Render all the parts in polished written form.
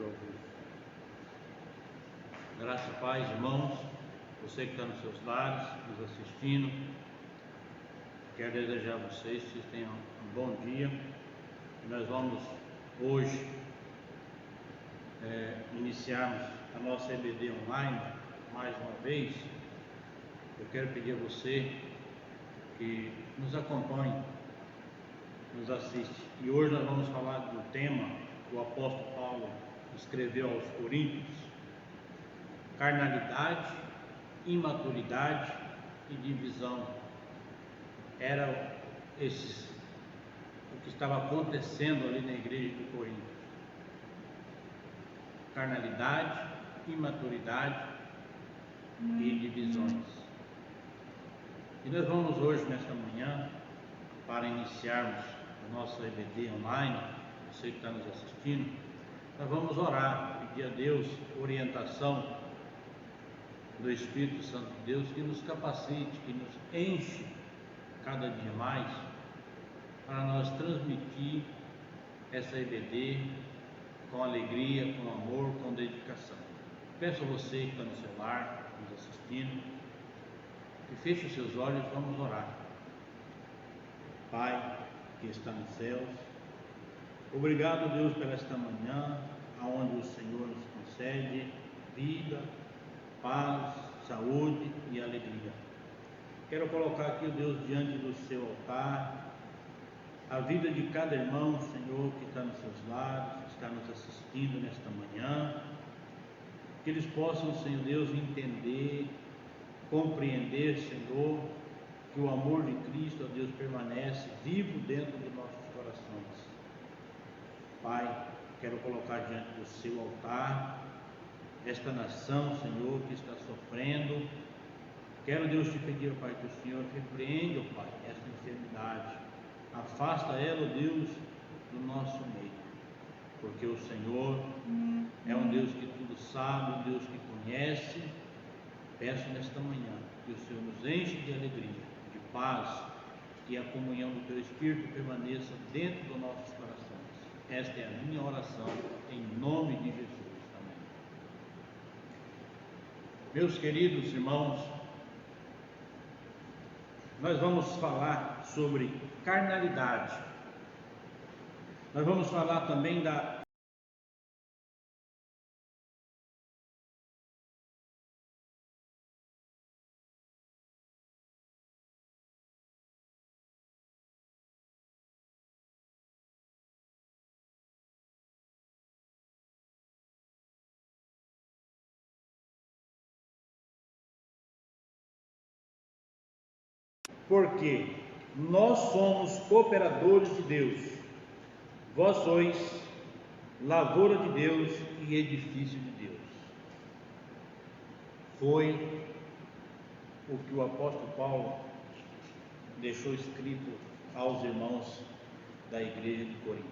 ao vivo. Graça e paz, irmãos, você que está nos seus lares, nos assistindo, quero desejar a vocês que tenham um bom dia. Nós vamos hoje iniciarmos a nossa EBD online mais uma vez. Eu quero pedir a você que nos acompanhe, nos assiste. E hoje nós vamos falar do tema que o apóstolo Paulo escreveu aos Coríntios: carnalidade, imaturidade e divisão. Era o que estava acontecendo ali na igreja de Corinto. Carnalidade, imaturidade e divisões. E nós vamos hoje, nesta manhã, para iniciarmos a nossa EBD online, você que está nos assistindo, nós vamos orar, pedir a Deus orientação do Espírito Santo de Deus, que nos capacite, que nos enche cada dia mais, para nós transmitir essa EBD com alegria, com amor, com dedicação. Peço a você que está no seu lar, nos assistindo, que feche os seus olhos, vamos orar. Pai, que está nos céus, obrigado, Deus, por esta manhã, aonde o Senhor nos concede vida, paz, saúde e alegria. Quero colocar aqui, Deus, diante do seu altar, a vida de cada irmão, Senhor, que está nos seus lares, que está nos assistindo nesta manhã, que eles possam, Senhor Deus, entender, compreender, Senhor, que o amor de Cristo, ó Deus, permanece vivo dentro de nossos corações. Pai, quero colocar diante do seu altar esta nação, Senhor, que está sofrendo. Quero, Deus, te pedir, Pai, que o Senhor repreenda, ó Pai, esta enfermidade. Afasta ela, ó Deus, do nosso meio, porque o Senhor é um Deus que tudo sabe, um Deus que conhece. Peço nesta manhã que o Senhor nos enche de alegria, de paz, que a comunhão do Teu Espírito permaneça dentro dos nossos corações. Esta é a minha oração, em nome de Jesus. Amém. Meus queridos irmãos, nós vamos falar sobre carnalidade. Nós vamos falar também da porque nós somos cooperadores de Deus, vós sois lavoura de Deus e edifício de Deus. Foi o que o apóstolo Paulo deixou escrito aos irmãos da igreja de Corinto.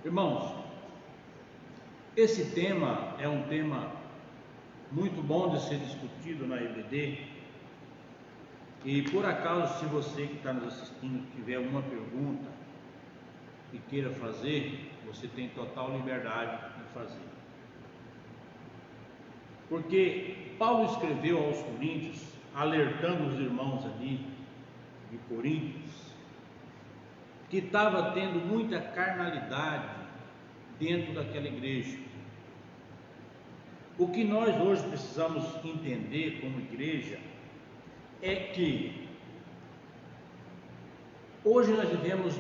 Irmãos, esse tema é um tema muito bom de ser discutido na EBD. E por acaso, se você que está nos assistindo tiver alguma pergunta e queira fazer, você tem total liberdade de fazer. Porque Paulo escreveu aos Coríntios, alertando os irmãos ali de Coríntios, que estava tendo muita carnalidade dentro daquela igreja. O que nós hoje precisamos entender como igreja é que hoje nós vivemos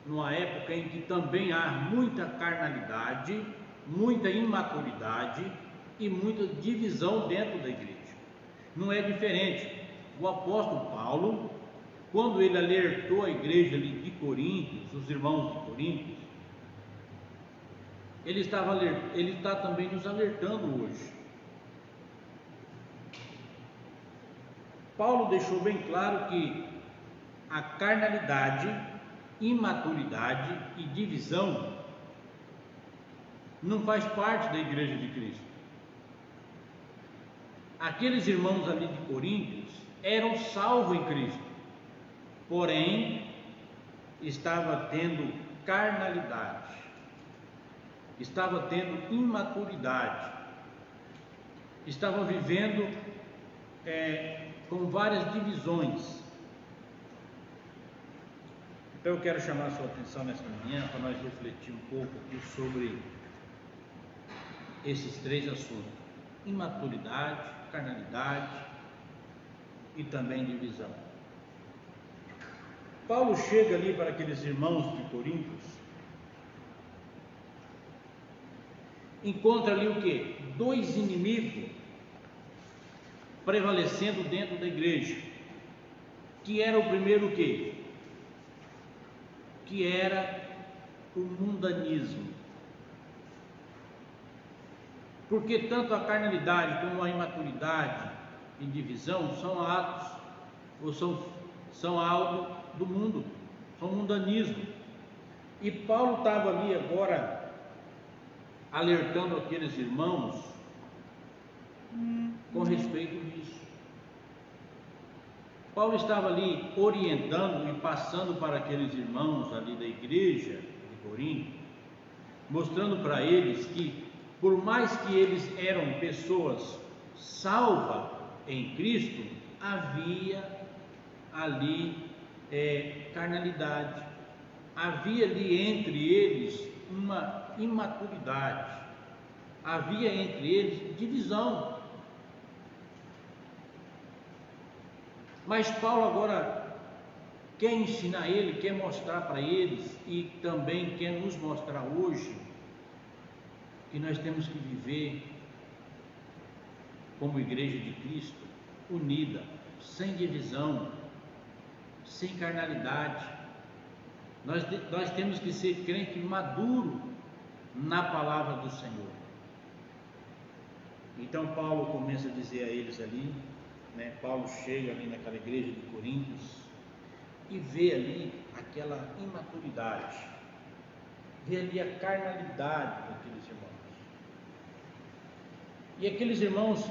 numa época em que também há muita carnalidade, muita imaturidade e muita divisão dentro da igreja. Não é diferente. O apóstolo Paulo, quando ele alertou a igreja de Coríntios, os irmãos de Coríntios, ele está também nos alertando hoje. Paulo deixou bem claro que a carnalidade, imaturidade e divisão não faz parte da igreja de Cristo. Aqueles irmãos ali de Coríntios eram salvos em Cristo, porém estava tendo carnalidade, estava tendo imaturidade, estavam vivendo com várias divisões. Então eu quero chamar a sua atenção nesta manhã para nós refletir um pouco aqui sobre esses três assuntos: imaturidade, carnalidade e também divisão. Paulo chega ali para aqueles irmãos de Coríntios, encontra ali o quê? Dois inimigos prevalecendo dentro da igreja, que era o primeiro o quê? Que era o mundanismo. Porque tanto a carnalidade como a imaturidade e divisão são atos, ou são algo do mundo, são mundanismo. E Paulo estava ali agora alertando aqueles irmãos com respeito disso. Paulo estava ali orientando e passando para aqueles irmãos ali da igreja de Corinto, mostrando para eles que, por mais que eles eram pessoas salvas em Cristo, havia ali carnalidade, havia ali entre eles uma imaturidade, havia entre eles divisão. Mas Paulo agora quer ensinar ele, quer mostrar para eles e também quer nos mostrar hoje que nós temos que viver como igreja de Cristo, unida, sem divisão, sem carnalidade. Nós temos que ser crente maduro na palavra do Senhor. Então Paulo começa a dizer a eles ali, Paulo chega ali naquela igreja de Coríntios e vê ali aquela imaturidade, vê ali a carnalidade daqueles irmãos. E aqueles irmãos,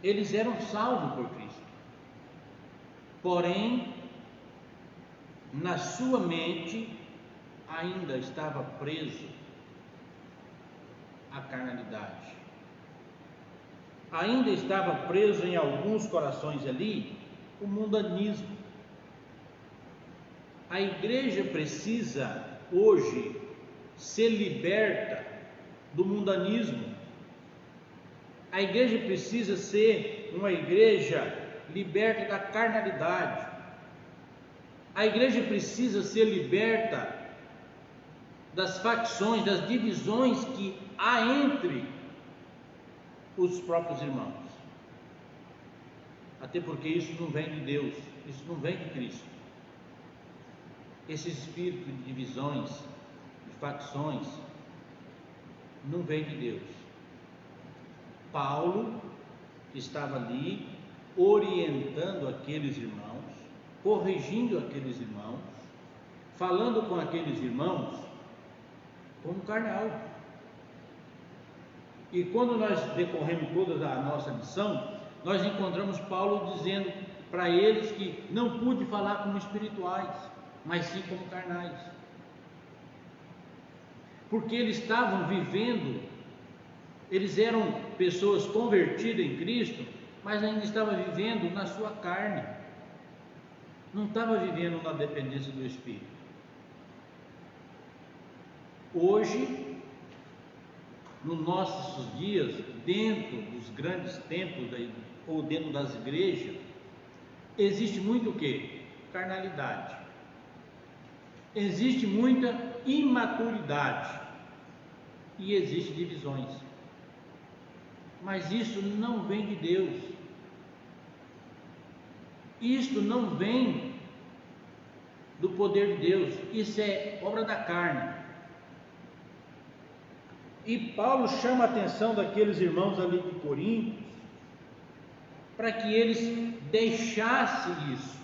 eles eram salvos por Cristo, porém na sua mente ainda estava preso a carnalidade. Ainda estava preso em alguns corações ali o mundanismo. A igreja precisa hoje ser liberta do mundanismo. A igreja precisa ser uma igreja liberta da carnalidade. A igreja precisa ser liberta das facções, das divisões que há entre os próprios irmãos. Até porque isso não vem de Deus, isso não vem de Cristo. Esse espírito de divisões, de facções, não vem de Deus. Paulo estava ali orientando aqueles irmãos, corrigindo aqueles irmãos, falando com aqueles irmãos como carnal. E quando nós decorremos toda a nossa lição, nós encontramos Paulo dizendo para eles que não pude falar como espirituais, mas sim como carnais. Porque eles estavam vivendo, eles eram pessoas convertidas em Cristo, mas ainda estavam vivendo na sua carne, não estavam vivendo na dependência do Espírito. Hoje, nos nossos dias, dentro dos grandes templos ou dentro das igrejas, existe muito o quê? Carnalidade. Existe muita imaturidade e existe divisões. Mas isso não vem de Deus. Isto não vem do poder de Deus. Isso é obra da carne. E Paulo chama a atenção daqueles irmãos ali de Coríntios para que eles deixassem isso,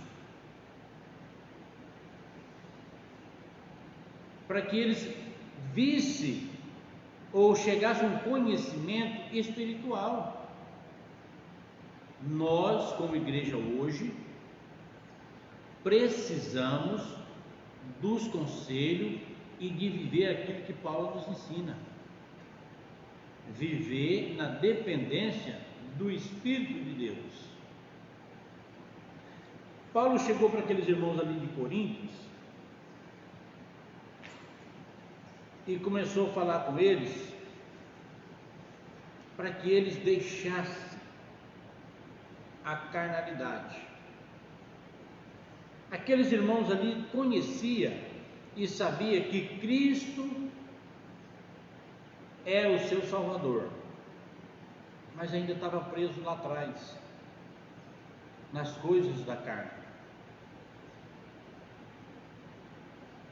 para que eles vissem ou chegassem a um conhecimento espiritual. Nós, como igreja hoje, precisamos dos conselhos e de viver aquilo que Paulo nos ensina. Viver na dependência do Espírito de Deus. Paulo chegou para aqueles irmãos ali de Coríntios e começou a falar com eles para que eles deixassem a carnalidade. Aqueles irmãos ali conheciam e sabiam que Cristo é o seu Salvador, mas ainda estava preso lá atrás, nas coisas da carne.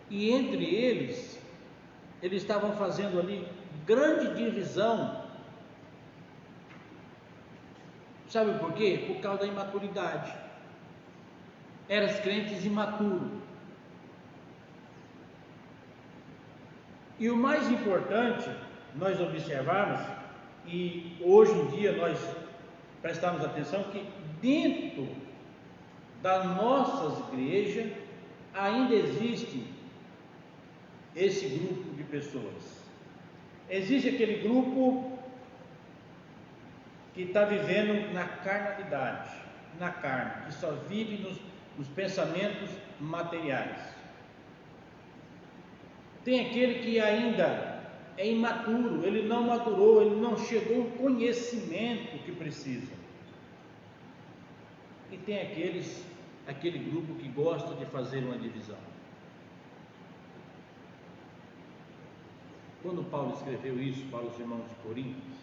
E entre eles estavam fazendo ali grande divisão. Sabe por quê? Por causa da imaturidade. Eram os crentes imaturos. E o mais importante, nós observarmos, e hoje em dia nós prestamos atenção, que dentro das nossas igrejas ainda existe esse grupo de pessoas. Existe aquele grupo que está vivendo na carnalidade, na carne, que só vive nos pensamentos materiais. Tem aquele que ainda é imaturo, ele não madurou, ele não chegou ao conhecimento que precisa. E tem aquele grupo que gosta de fazer uma divisão. Quando Paulo escreveu isso para os irmãos de Coríntios,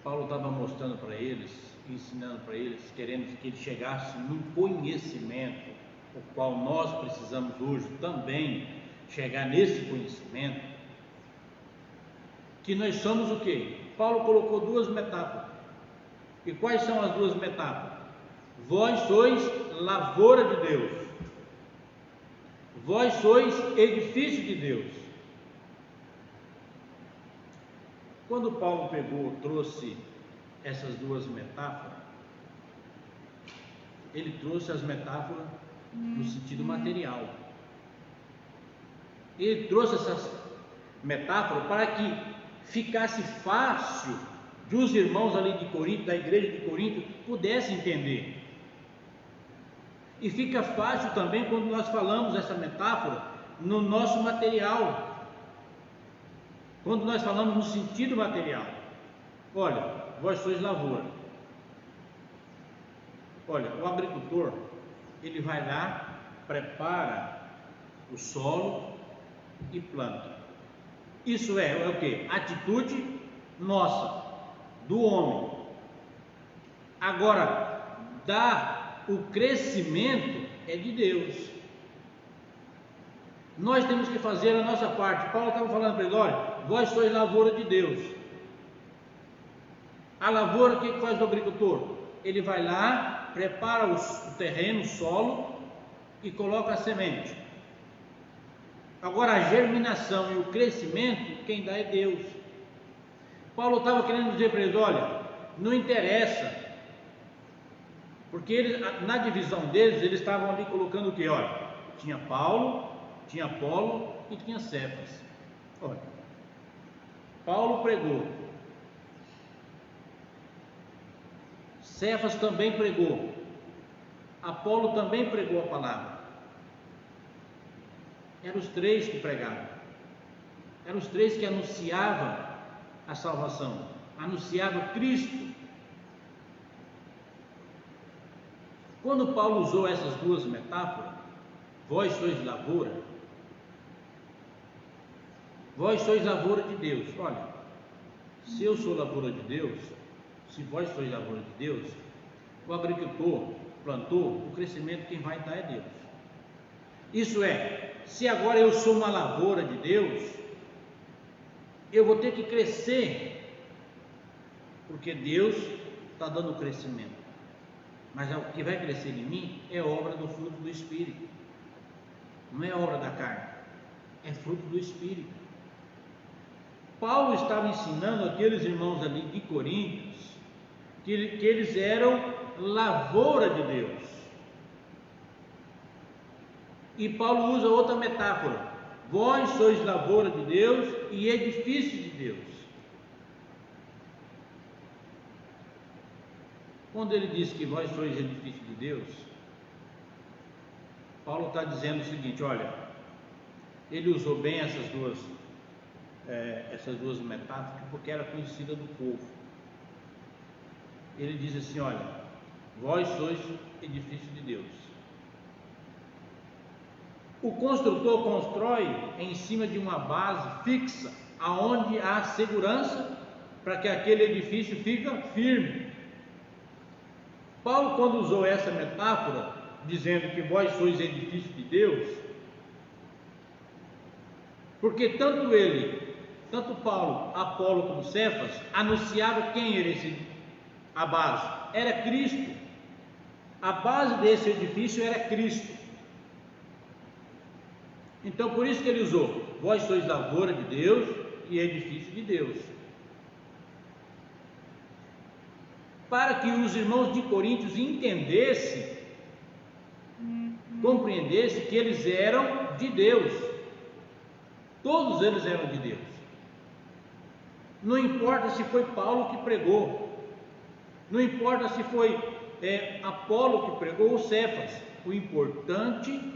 Paulo estava mostrando para eles, ensinando para eles, querendo que eles chegassem no conhecimento, o qual nós precisamos hoje também chegar nesse conhecimento, que nós somos o quê? Paulo colocou duas metáforas. E quais são as duas metáforas? Vós sois lavoura de Deus, vós sois edifício de Deus. Quando Paulo trouxe essas duas metáforas, ele trouxe as metáforas no sentido material. Ele trouxe essas metáforas para que ficasse fácil de os irmãos ali de Corinto, da igreja de Corinto, pudessem entender. E fica fácil também quando nós falamos essa metáfora no nosso material. Quando nós falamos no sentido material. Olha, vós sois lavoura. Olha, o agricultor, ele vai lá, prepara o solo e planta. Isso é o quê? Atitude nossa, do homem. Agora, o crescimento é de Deus. Nós temos que fazer a nossa parte. Paulo estava falando para eles: olha, vós sois lavoura de Deus. A lavoura, o que faz o agricultor? Ele vai lá, prepara o terreno, o solo e coloca a semente. Agora a germinação e o crescimento, quem dá é Deus. Paulo estava querendo dizer para eles: olha, não interessa, porque eles, na divisão deles, eles estavam ali colocando o que? Olha, tinha Paulo, tinha Apolo e tinha Cefas. Olha, Paulo pregou, Cefas também pregou, Apolo também pregou a palavra. Eram os três que pregavam, eram os três que anunciavam a salvação, anunciavam Cristo. Quando Paulo usou essas duas metáforas, vós sois lavoura, vós sois lavoura de Deus. Olha, se eu sou lavoura de Deus, se vós sois lavoura de Deus, o agricultor plantou, o crescimento quem vai dar é Deus. Isso é, se agora eu sou uma lavoura de Deus, eu vou ter que crescer, porque Deus está dando o crescimento. Mas o que vai crescer em mim é obra do fruto do Espírito, não é obra da carne, é fruto do Espírito. Paulo estava ensinando aqueles irmãos ali de Coríntios que eles eram lavoura de Deus. E Paulo usa outra metáfora: vós sois lavoura de Deus e edifício de Deus. Quando ele diz que vós sois edifício de Deus, Paulo está dizendo o seguinte: olha, ele usou bem essas duas metáforas porque era conhecida do povo. Ele diz assim: olha, vós sois edifício de Deus. O construtor constrói em cima de uma base fixa, aonde há segurança para que aquele edifício fique firme. Paulo, quando usou essa metáfora, dizendo que vós sois edifício de Deus, porque tanto Paulo, Apolo como Cefas, anunciavam quem era a base, era Cristo. A base desse edifício era Cristo. Então, por isso que ele usou: vós sois lavoura de Deus e edifício de Deus. Para que os irmãos de Coríntios entendessem, compreendessem que eles eram de Deus. Todos eles eram de Deus. Não importa se foi Paulo que pregou, não importa se foi Apolo que pregou ou Cefas. O importante é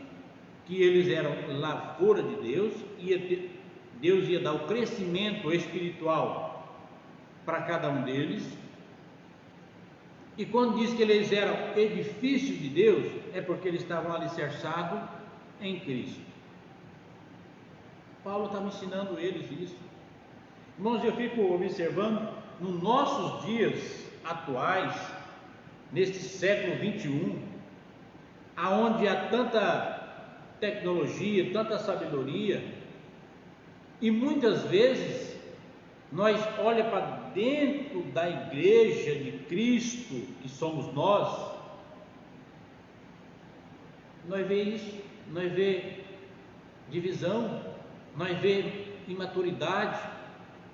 que eles eram lavoura de Deus, e Deus ia dar o crescimento espiritual para cada um deles. E quando diz que eles eram edifícios de Deus, é porque eles estavam alicerçados em Cristo. Paulo estava ensinando eles isso. Irmãos, eu fico observando, nos nossos dias atuais, neste século 21, aonde há tanta tecnologia, tanta sabedoria, e muitas vezes nós olhamos para dentro da igreja de Cristo, que somos nós vemos isso, nós vemos divisão, nós vemos imaturidade,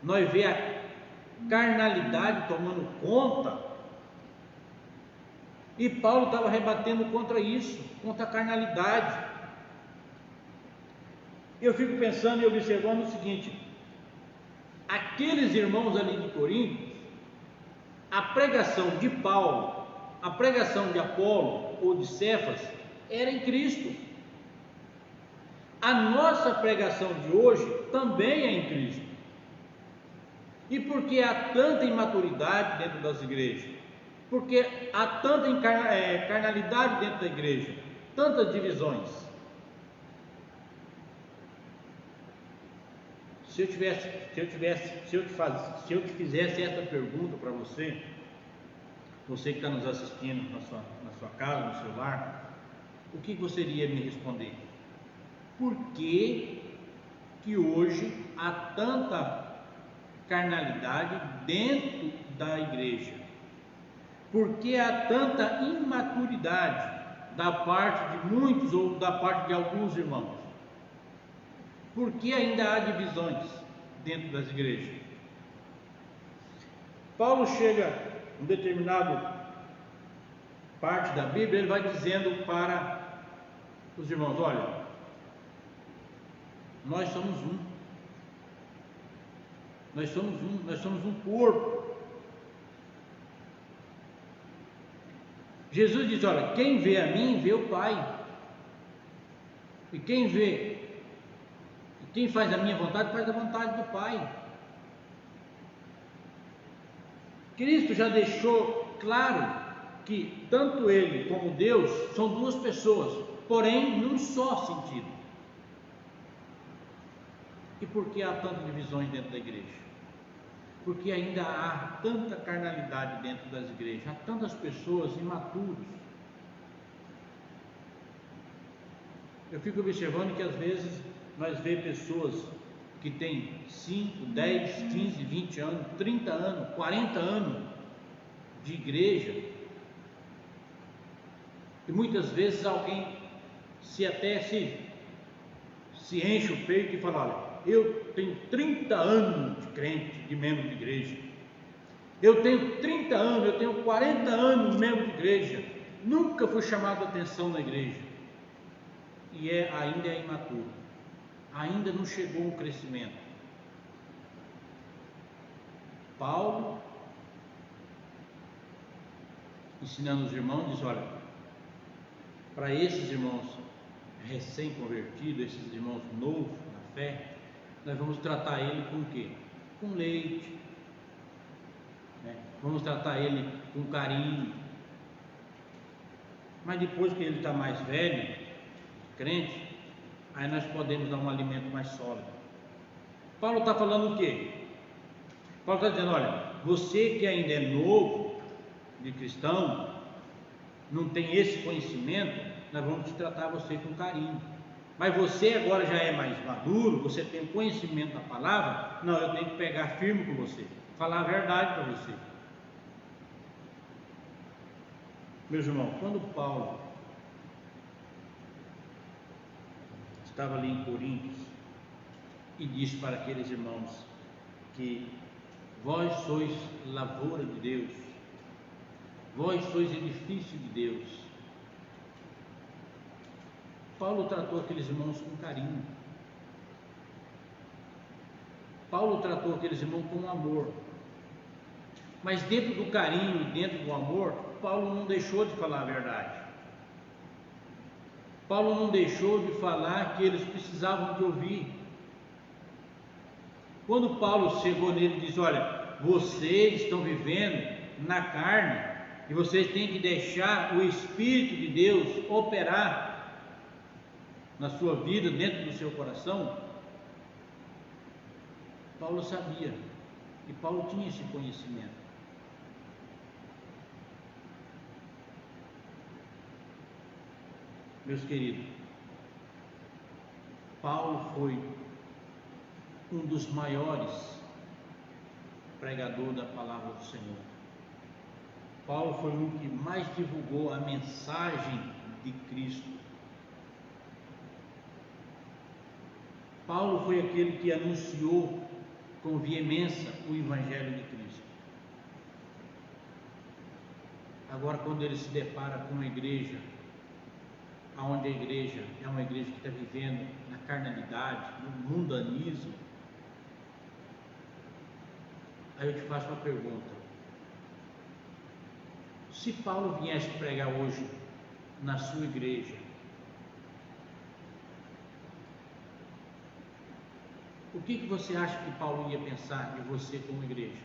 nós vemos a carnalidade tomando conta. E Paulo estava rebatendo contra isso, contra a carnalidade. Eu fico pensando e observando o seguinte: aqueles irmãos ali de Corinto, a pregação de Paulo, a pregação de Apolo ou de Cefas era em Cristo. A nossa pregação de hoje também é em Cristo. E por que há tanta imaturidade dentro das igrejas? Porque há tanta carnalidade dentro da igreja, tantas divisões. Se eu te fizesse essa pergunta para você que está nos assistindo na sua casa, no seu lar, o que você iria me responder? Por que hoje há tanta carnalidade dentro da igreja? Por que há tanta imaturidade da parte de muitos ou da parte de alguns irmãos? Por que ainda há divisões dentro das igrejas? Paulo chega em determinada parte da Bíblia, ele vai dizendo para os irmãos: olha, nós somos um, nós somos um corpo. Jesus diz: olha, quem vê a mim, vê o Pai. E quem faz a minha vontade, faz a vontade do Pai. Cristo já deixou claro que tanto Ele como Deus são duas pessoas, porém num só sentido. E por que há tantas divisões dentro da igreja? Porque ainda há tanta carnalidade dentro das igrejas, há tantas pessoas imaturas. Eu fico observando que às vezes nós vemos pessoas que têm 5, 10, 15, 20 anos, 30 anos, 40 anos de igreja, e muitas vezes alguém se enche o peito e fala: olha, eu tenho 30 anos de crente, de membro de igreja, eu tenho 30 anos, eu tenho 40 anos de membro de igreja, nunca fui chamado a atenção na igreja. e ainda é imaturo, ainda não chegou um crescimento. Paulo, ensinando os irmãos, diz: olha, para esses irmãos recém-convertidos, esses irmãos novos na fé, nós vamos tratar ele com o quê? Com leite, né? Vamos tratar ele com carinho. Mas depois que ele está mais velho, crente, aí nós podemos dar um alimento mais sólido. Paulo está falando o quê? Paulo está dizendo: olha, você que ainda é novo, de cristão, não tem esse conhecimento, nós vamos tratar você com carinho. Mas você agora já é mais maduro, você tem o conhecimento da palavra, não, eu tenho que pegar firme com você, falar a verdade para você. Meus irmãos, quando Paulo estava ali em Coríntios e disse para aqueles irmãos que vós sois lavoura de Deus, vós sois edifício de Deus, Paulo tratou aqueles irmãos com carinho. Paulo tratou aqueles irmãos com amor. Mas dentro do carinho e dentro do amor, Paulo não deixou de falar a verdade. Paulo não deixou de falar que eles precisavam de ouvir. Quando Paulo chegou nele e disse: olha, vocês estão vivendo na carne e vocês têm que deixar o Espírito de Deus operar na sua vida, dentro do seu coração, Paulo sabia, e Paulo tinha esse conhecimento. Meus queridos, Paulo foi um dos maiores pregadores da palavra do Senhor. Paulo foi um que mais divulgou a mensagem de Cristo. Paulo foi aquele que anunciou com veemência o Evangelho de Cristo. Agora, quando ele se depara com uma igreja, onde a igreja é uma igreja que está vivendo na carnalidade, no mundanismo, aí eu te faço uma pergunta: se Paulo viesse pregar hoje na sua igreja, o que você acha que Paulo ia pensar de você como igreja?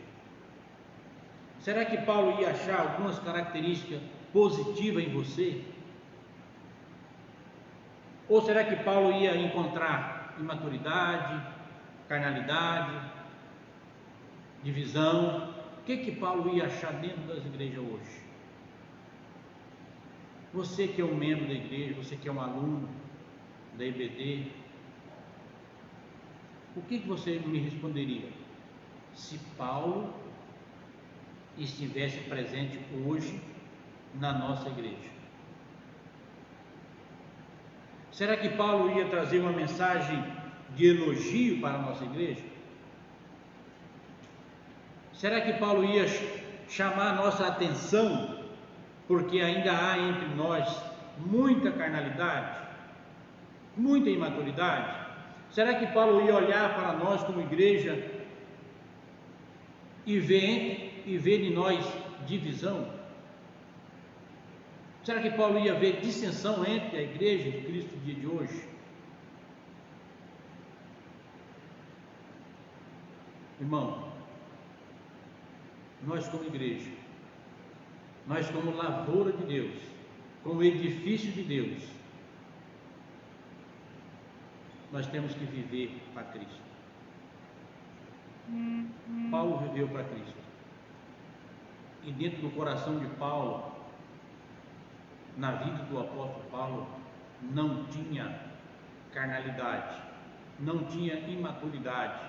Será que Paulo ia achar algumas características positivas em você? Ou será que Paulo ia encontrar imaturidade, carnalidade, divisão? O que Paulo ia achar dentro das igrejas hoje? Você que é um membro da igreja, você que é um aluno da IBD, o que você me responderia se Paulo estivesse presente hoje na nossa igreja? Será que Paulo ia trazer uma mensagem de elogio para a nossa igreja? Será que Paulo ia chamar a nossa atenção, porque ainda há entre nós muita carnalidade, muita imaturidade? Será que Paulo ia olhar para nós como igreja e ver em nós divisão? Será que Paulo ia ver dissensão entre a igreja de Cristo no dia de hoje? Irmão, nós como igreja, nós como lavoura de Deus, como edifício de Deus, nós temos que viver para Cristo. Paulo viveu para Cristo. E dentro do coração de Paulo, na vida do apóstolo Paulo, não tinha carnalidade, não tinha imaturidade,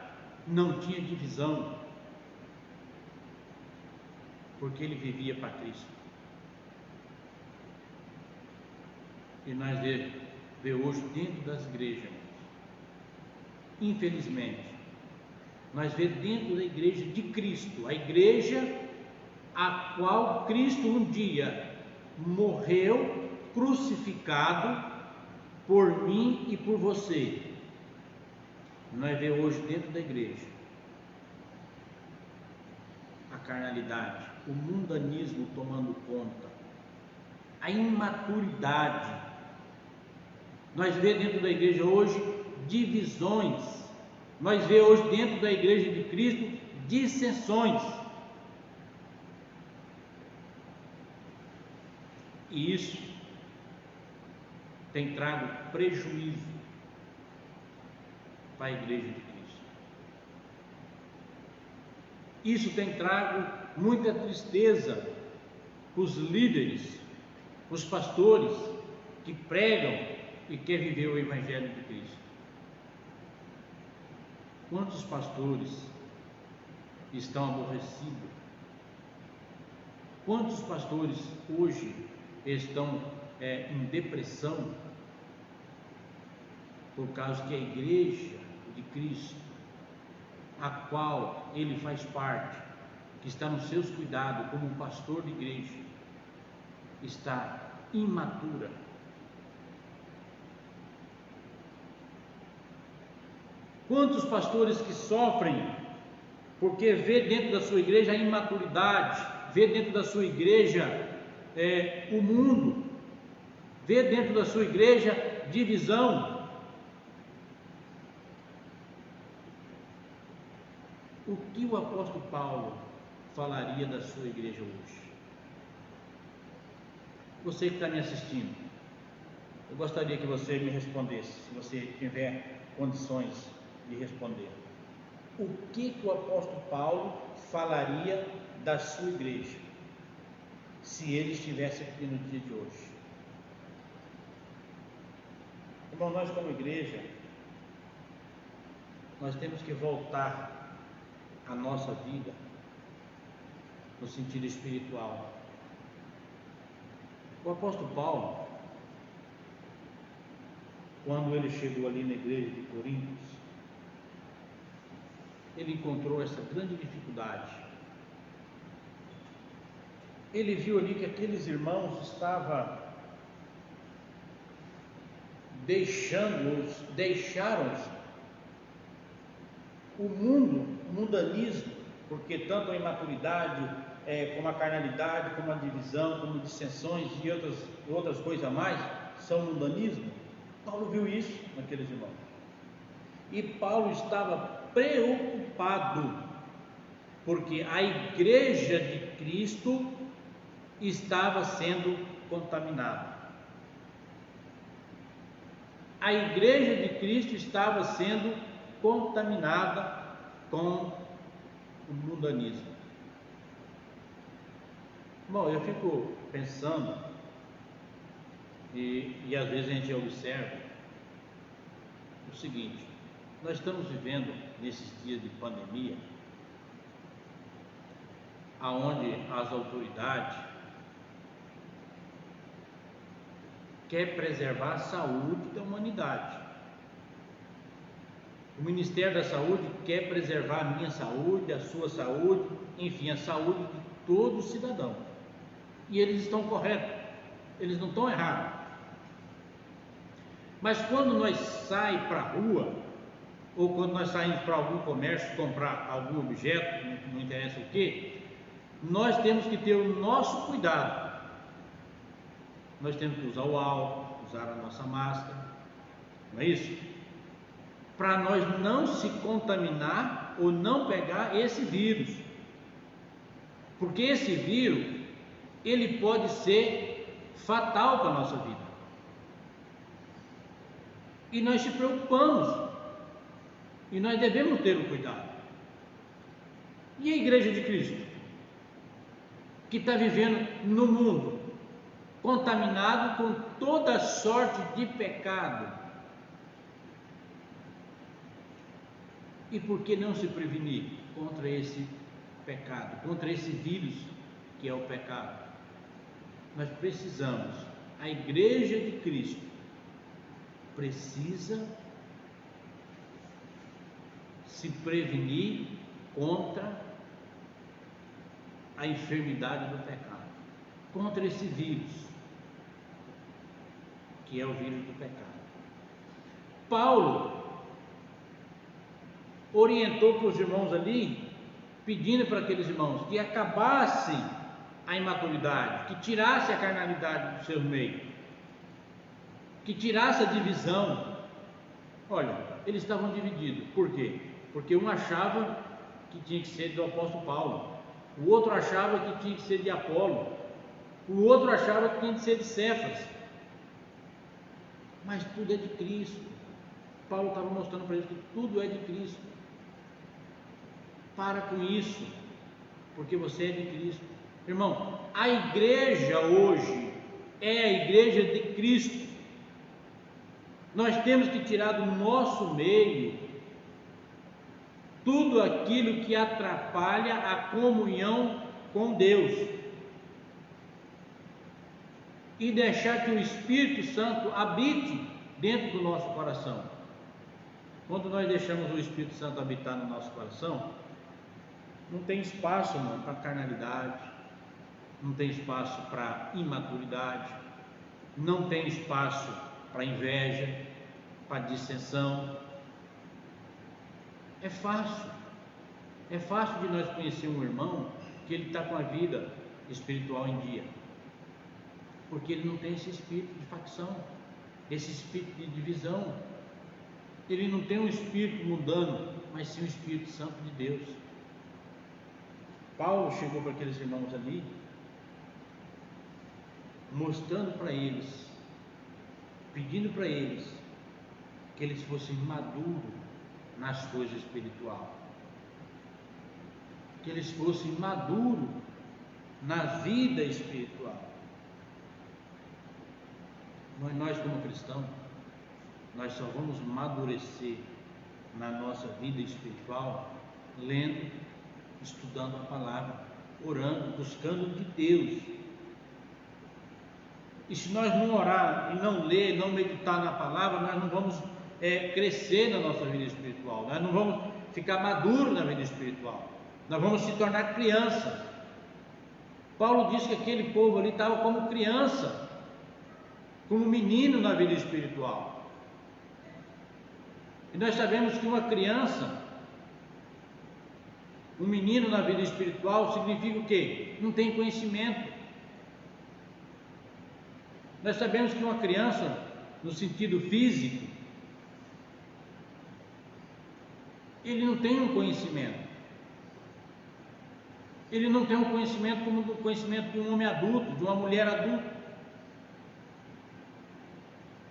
não tinha divisão, porque ele vivia para Cristo. E nós vemos hoje dentro das igrejas, infelizmente, nós vemos dentro da igreja de Cristo, a igreja a qual Cristo um dia morreu crucificado por mim e por você. Nós vemos hoje dentro da igreja a carnalidade, o mundanismo tomando conta, a imaturidade. Nós vemos dentro da igreja hoje divisões, nós vemos hoje dentro da igreja de Cristo dissensões. E isso tem trago prejuízo para a igreja de Cristo. Isso tem trago muita tristeza para os líderes, os pastores que pregam e querem viver o Evangelho de Cristo. Quantos pastores estão aborrecidos? Quantos pastores hoje estão em depressão por causa que a igreja de Cristo, a qual ele faz parte, que está nos seus cuidados como um pastor de igreja, está imatura? Quantos pastores que sofrem porque vê dentro da sua igreja a imaturidade, vê dentro da sua igreja o mundo, vê dentro da sua igreja divisão. O que o apóstolo Paulo falaria da sua igreja hoje? Você que está me assistindo, eu gostaria que você me respondesse, se você tiver condições de responder. O que o apóstolo Paulo falaria da sua igreja, se ele estivesse aqui no dia de hoje? Irmão, nós como igreja, nós temos que voltar a nossa vida no sentido espiritual. O apóstolo Paulo, quando ele chegou ali na igreja de Coríntios, ele encontrou essa grande dificuldade. Ele viu ali que aqueles irmãos estavam deixaram o mundo, o mundanismo, porque tanto a imaturidade, como a carnalidade, como a divisão, como dissensões e outras coisas a mais, são mundanismo. Paulo viu isso naqueles irmãos. E Paulo estava preocupado, porque a igreja de Cristo estava sendo contaminada. A igreja de Cristo estava sendo contaminada com o mundanismo. Bom, eu fico pensando, e às vezes a gente observa o seguinte: nós estamos vivendo nesses dias de pandemia, aonde as autoridades querem preservar a saúde da humanidade. O Ministério da Saúde quer preservar a minha saúde, a sua saúde, enfim, a saúde de todo cidadão. E eles estão corretos, eles não estão errados. Mas quando nós saímos para a rua, ou quando nós saímos para algum comércio comprar algum objeto, não interessa o que, nós temos que ter o nosso cuidado. Nós temos que usar o álcool, usar a nossa máscara, não é isso? Para nós não se contaminar ou não pegar esse vírus, porque esse vírus, ele pode ser fatal para a nossa vida, e nós se preocupamos, e nós devemos ter o cuidado. E a igreja de Cristo, que está vivendo no mundo, contaminado com toda sorte de pecado, e por que não se prevenir contra esse pecado, contra esse vírus que é o pecado? Nós precisamos, a igreja de Cristo precisa se prevenir contra a enfermidade do pecado, contra esse vírus que é o vírus do pecado. Paulo orientou para os irmãos ali, pedindo para aqueles irmãos que acabassem a imaturidade, que tirasse a carnalidade do seu meio, que tirasse a divisão. Olha, eles estavam divididos. Por quê? Porque um achava que tinha que ser do apóstolo Paulo, o outro achava que tinha que ser de Apolo, o outro achava que tinha que ser de Cefas. Mas tudo é de Cristo. Paulo estava mostrando para eles que tudo é de Cristo. Para com isso, porque você é de Cristo. Irmão, a igreja hoje é a igreja de Cristo. Nós temos que tirar do nosso meio tudo aquilo que atrapalha a comunhão com Deus e deixar que o Espírito Santo habite dentro do nosso coração. Quando nós deixamos o Espírito Santo habitar no nosso coração, não tem espaço, irmão, para carnalidade, não tem espaço para imaturidade, não tem espaço para inveja, para dissensão. É fácil de nós conhecer um irmão que ele está com a vida espiritual em dia, porque ele não tem esse espírito de facção, esse espírito de divisão. Ele não tem um espírito mundano, mas sim o Espírito Santo de Deus. Paulo chegou para aqueles irmãos ali, mostrando para eles, pedindo para eles que eles fossem maduros nas coisas espirituais, que eles fossem maduros na vida espiritual. Mas nós como cristãos, nós só vamos madurecer na nossa vida espiritual lendo, estudando a palavra, orando, buscando de Deus. E se nós não orar e não ler, não meditar na palavra, nós não vamos crescer na nossa vida espiritual, nós não vamos ficar maduros na vida espiritual, nós vamos se tornar criança. Paulo disse que aquele povo ali estava como criança, como menino na vida espiritual. E nós sabemos que uma criança, um menino na vida espiritual, significa o quê? Não tem conhecimento. Nós sabemos que uma criança, no sentido físico, ele não tem um conhecimento. Ele não tem um conhecimento como o conhecimento de um homem adulto, de uma mulher adulta.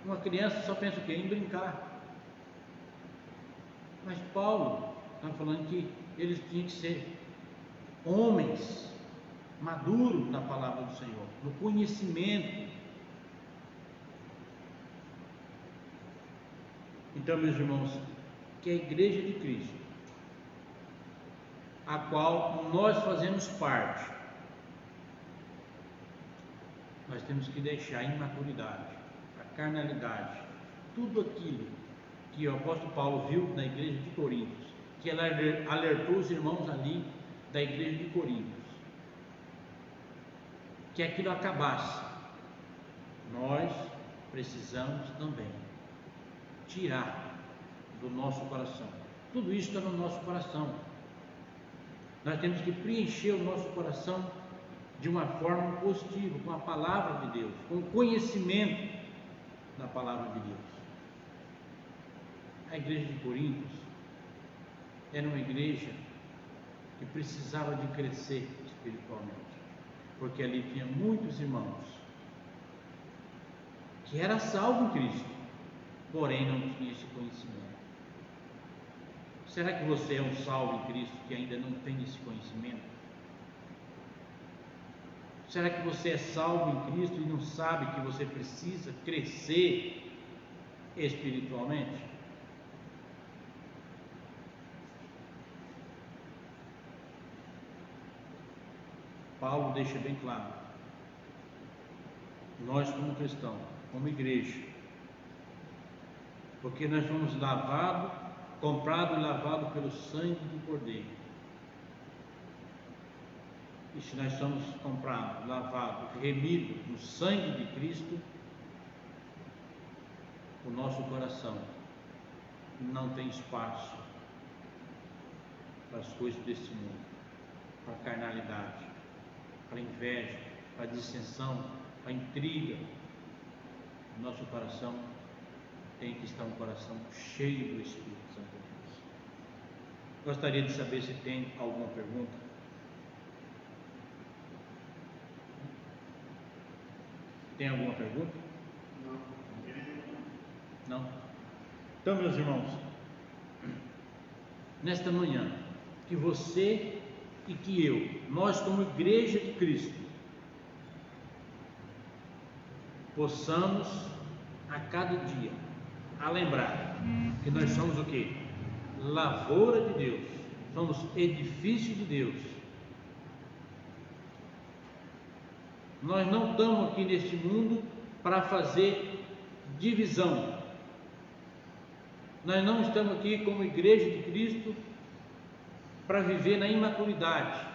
Uma criança só pensa o quê? Em brincar. Mas Paulo está falando que eles tinham que ser homens maduros na palavra do Senhor, no conhecimento. Então, meus irmãos, que a igreja de Cristo, a qual nós fazemos parte, nós temos que deixar a imaturidade, a carnalidade, tudo aquilo que o apóstolo Paulo viu na igreja de Coríntios, que ela alertou os irmãos ali da igreja de Coríntios, que aquilo acabasse. Nós precisamos também tirar do nosso coração. Tudo isso está no nosso coração. Nós temos que preencher o nosso coração de uma forma positiva, com a palavra de Deus, com o conhecimento da palavra de Deus. A igreja de Coríntios era uma igreja que precisava de crescer espiritualmente, porque ali tinha muitos irmãos que eram salvos em Cristo, porém não tinham esse conhecimento. Será que você é um salvo em Cristo que ainda não tem esse conhecimento? Será que você é salvo em Cristo e não sabe que você precisa crescer espiritualmente? Paulo deixa bem claro, nós como cristãos, como igreja, porque nós fomos lavados, comprados e lavados pelo sangue do Cordeiro. E se nós somos comprados, lavados, remidos no sangue de Cristo, o nosso coração não tem espaço para as coisas deste mundo, para a carnalidade, para a inveja, para a dissensão, para a intriga. Nosso coração tem que estar um coração cheio do Espírito Santo de Deus. Gostaria de saber se tem alguma pergunta. Tem alguma pergunta? Não? Então, meus irmãos, nesta manhã, que você e que eu, nós como Igreja de Cristo, possamos a cada dia a lembrar que nós somos o quê? Lavoura de Deus, somos edifício de Deus. Nós não estamos aqui neste mundo para fazer divisão. Nós não estamos aqui como Igreja de Cristo para viver na imaturidade.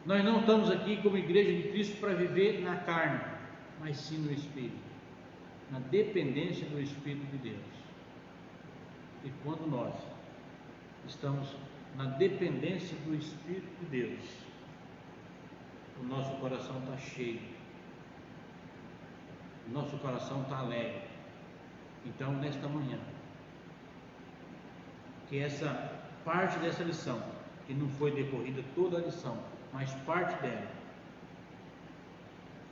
Nós não estamos aqui como Igreja de Cristo para viver na carne, mas sim no Espírito, na dependência do Espírito de Deus. E quando nós estamos na dependência do Espírito de Deus, o nosso coração está cheio, o nosso coração está alegre. Então, nesta manhã, que essa parte dessa lição, que não foi decorrida toda a lição, mas parte dela,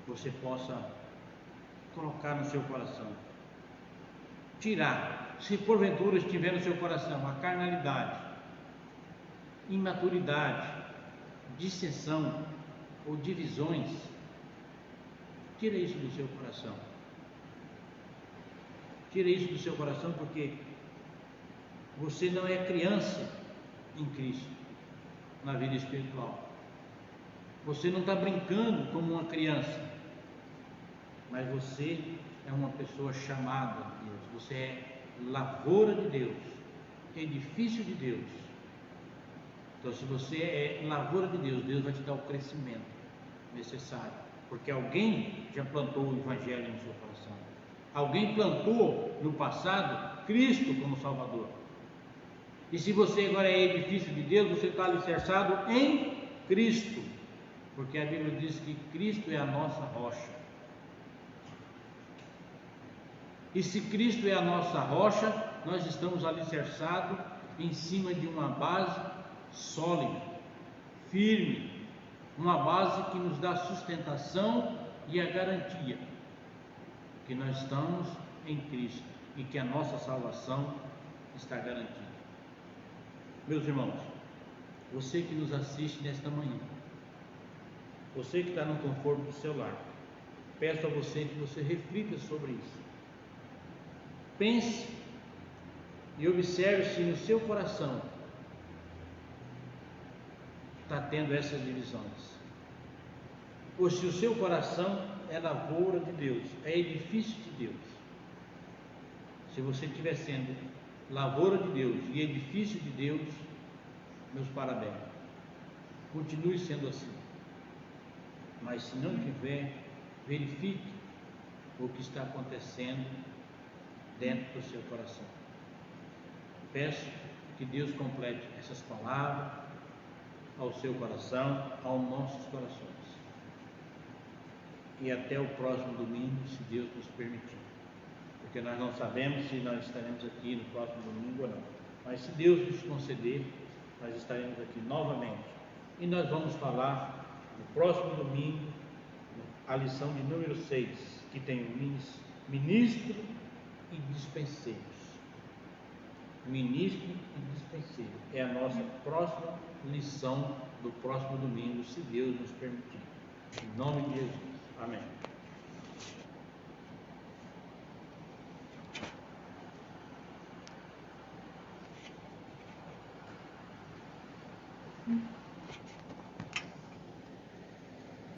você possa colocar no seu coração, tirar, se porventura estiver no seu coração a carnalidade, imaturidade, dissensão ou divisões, tira isso do seu coração. Tira isso do seu coração, porque você não é criança em Cristo na vida espiritual. Você não está brincando como uma criança, mas você é uma pessoa chamada de Deus. Você é lavoura de Deus, edifício de Deus. Então, se você é lavoura de Deus, Deus vai te dar o crescimento necessário, porque alguém já plantou o Evangelho no seu coração. Alguém plantou no passado Cristo como Salvador. E se você agora é edifício de Deus, você está alicerçado em Cristo, porque a Bíblia diz que Cristo é a nossa rocha. E se Cristo é a nossa rocha, nós estamos alicerçados em cima de uma base sólida, firme, uma base que nos dá sustentação e a garantia que nós estamos em Cristo e que a nossa salvação está garantida. Meus irmãos, você que nos assiste nesta manhã, você que está no conforto do seu lar, peço a você que você reflita sobre isso. Pense e observe se no seu coração está tendo essas divisões, ou se o seu coração é lavoura de Deus, é edifício de Deus. Se você estiver sendo lavoura de Deus e edifício de Deus, meus parabéns, continue sendo assim. Mas se não tiver, verifique o que está acontecendo dentro do seu coração. Peço que Deus complete essas palavras ao seu coração, aos nossos corações. E até o próximo domingo, se Deus nos permitir. Porque nós não sabemos se nós estaremos aqui no próximo domingo ou não. Mas se Deus nos conceder, nós estaremos aqui novamente. E nós vamos falar no próximo domingo a lição de número 6, que tem o ministro e dispenseiros. Ministro e dispenseiro é a nossa próxima lição do próximo domingo, se Deus nos permitir. Em nome de Jesus. Amém.